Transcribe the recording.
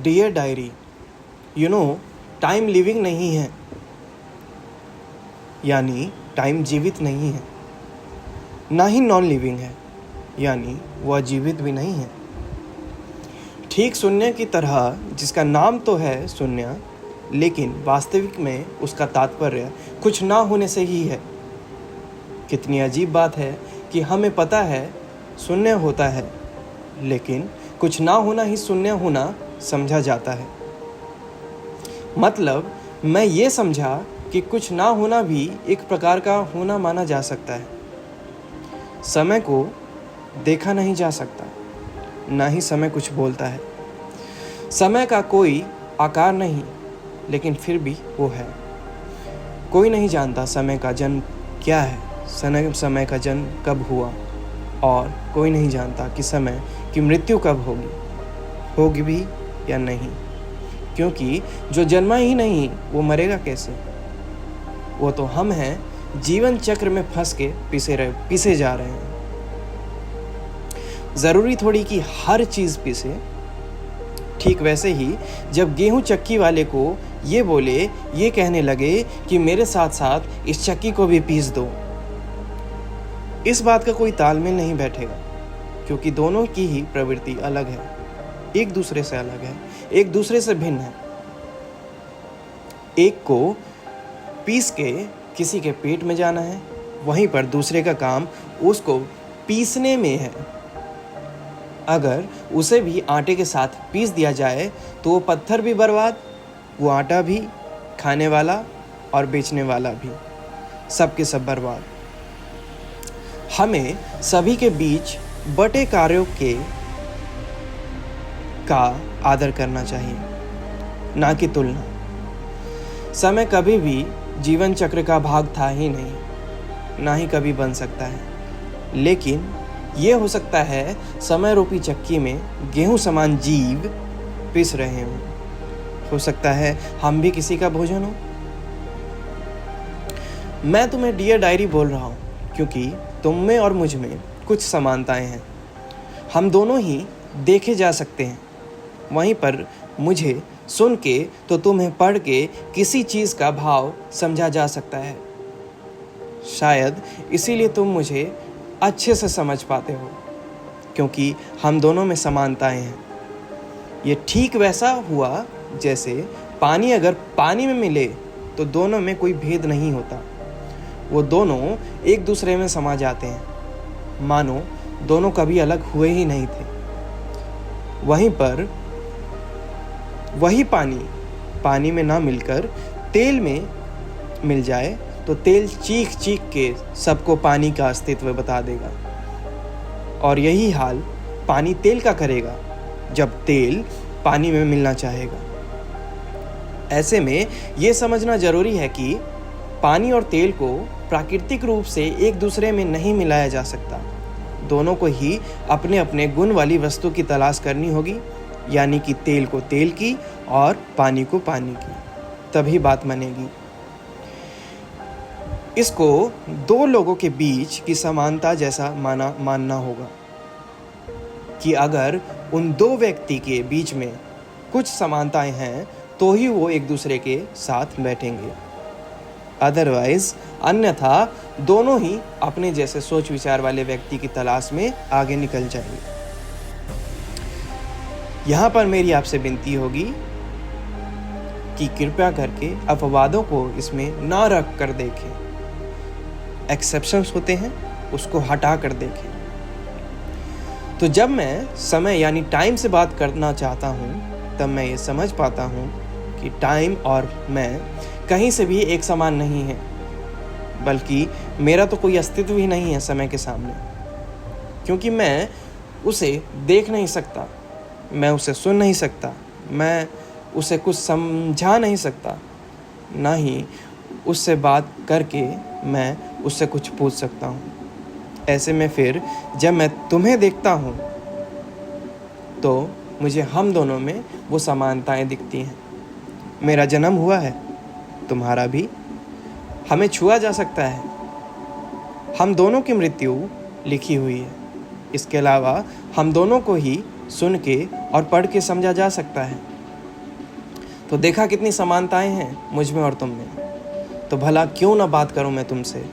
Dear diary, time living नहीं है, यानी टाइम जीवित नहीं है, ना ही नॉन लिविंग है, यानी वह जीवित भी नहीं है। ठीक शून्य की तरह, जिसका नाम तो है शून्य, लेकिन वास्तविक में उसका तात्पर्य कुछ ना होने से ही है। कितनी अजीब बात है कि हमें पता है शून्य होता है, लेकिन कुछ ना होना ही शून्य होना समझा जाता है। मतलब मैं ये समझा कि कुछ ना होना भी एक प्रकार का होना माना जा सकता है। समय को देखा नहीं जा सकता, ना ही समय कुछ बोलता है। समय का कोई आकार नहीं, लेकिन फिर भी वो है। कोई नहीं जानता समय का जन्म क्या है, समय का जन्म कब हुआ, और कोई नहीं जानता कि समय की मृत्यु कब होगी भी या नहीं, क्योंकि जो जन्मा ही नहीं वो मरेगा कैसे। वो तो हम हैं, जीवन चक्र में फंस के पीसे जा रहे हैं। ज़रूरी थोड़ी कि हर चीज़ पीसे। ठीक वैसे ही जब गेहूं चक्की वाले को ये कहने लगे कि मेरे साथ साथ इस चक्की को भी पीस दो, इस बात का कोई तालमेल नहीं बैठेगा, क्योंकि दोनों की ही प्रवृत्ति अलग है, एक दूसरे से अलग है, एक दूसरे से भिन्न है। एक को पीस के किसी के पेट में जाना है, वहीं पर दूसरे का काम उसको पीसने में है। अगर उसे भी आटे के साथ पीस दिया जाए तो वो पत्थर भी बर्बाद, वो आटा भी, खाने वाला और बेचने वाला भी, सब के सब बर्बाद। हमें सभी के बीच बटे कार्यों का आदर करना चाहिए, ना कि तुलना। समय कभी भी जीवन चक्र का भाग था ही नहीं, ना ही कभी बन सकता है। लेकिन ये हो सकता है समय रूपी चक्की में गेहूं समान जीव पिस रहे हों। हो सकता है हम भी किसी का भोजन हो। मैं तुम्हें डियर डायरी बोल रहा हूँ, क्योंकि तुम में और मुझ में कुछ समानताएं हैं। हम दोनों ही देखे जा सकते हैं। वहीं पर मुझे सुन के तो तुम्हें पढ़ के किसी चीज़ का भाव समझा जा सकता है। शायद इसीलिए तुम मुझे अच्छे से समझ पाते हो, क्योंकि हम दोनों में समानताएं हैं। ये ठीक वैसा हुआ जैसे पानी अगर पानी में मिले तो दोनों में कोई भेद नहीं होता, वो दोनों एक दूसरे में समा जाते हैं, मानो दोनों कभी अलग हुए ही नहीं थे। वहीं पर वही पानी में ना मिलकर तेल में मिल जाए तो तेल चीख चीख के सबको पानी का अस्तित्व बता देगा। और यही हाल पानी तेल का करेगा जब तेल पानी में मिलना चाहेगा। ऐसे में ये समझना जरूरी है कि पानी और तेल को प्राकृतिक रूप से एक दूसरे में नहीं मिलाया जा सकता। दोनों को ही अपने अपने गुण वाली वस्तु की तलाश करनी होगी, यानी कि तेल को तेल की और पानी को पानी की, तभी बात बनेगी। इसको दो लोगों के बीच की समानता जैसा मानना होगा कि अगर उन दो व्यक्ति के बीच में कुछ समानताएं हैं तो ही वो एक दूसरे के साथ बैठेंगे। अदरवाइज अन्यथा दोनों ही अपने जैसे सोच विचार वाले व्यक्ति की तलाश में आगे निकल जाएंगे। यहाँ पर मेरी आपसे विनती होगी कि कृपया करके अपवादों को इसमें ना रख कर देखें। एक्सेप्शंस होते हैं, उसको हटा कर देखें। तो जब मैं समय यानी टाइम से बात करना चाहता हूँ, तब मैं ये समझ पाता हूँ कि टाइम और मैं कहीं से भी एक समान नहीं है, बल्कि मेरा तो कोई अस्तित्व ही नहीं है समय के सामने, क्योंकि मैं उसे देख नहीं सकता, मैं उसे सुन नहीं सकता, मैं उसे कुछ समझा नहीं सकता, ना ही उससे बात करके मैं उससे कुछ पूछ सकता हूँ। ऐसे में फिर जब मैं तुम्हें देखता हूँ तो मुझे हम दोनों में वो समानताएं दिखती हैं। मेरा जन्म हुआ है, तुम्हारा भी। हमें छुआ जा सकता है, हम दोनों की मृत्यु लिखी हुई है। इसके अलावा हम दोनों को ही सुन के और पढ़ के समझा जा सकता है। तो देखा कितनी समानताएं हैं मुझ में और तुम में। तो भला क्यों ना बात करूं मैं तुमसे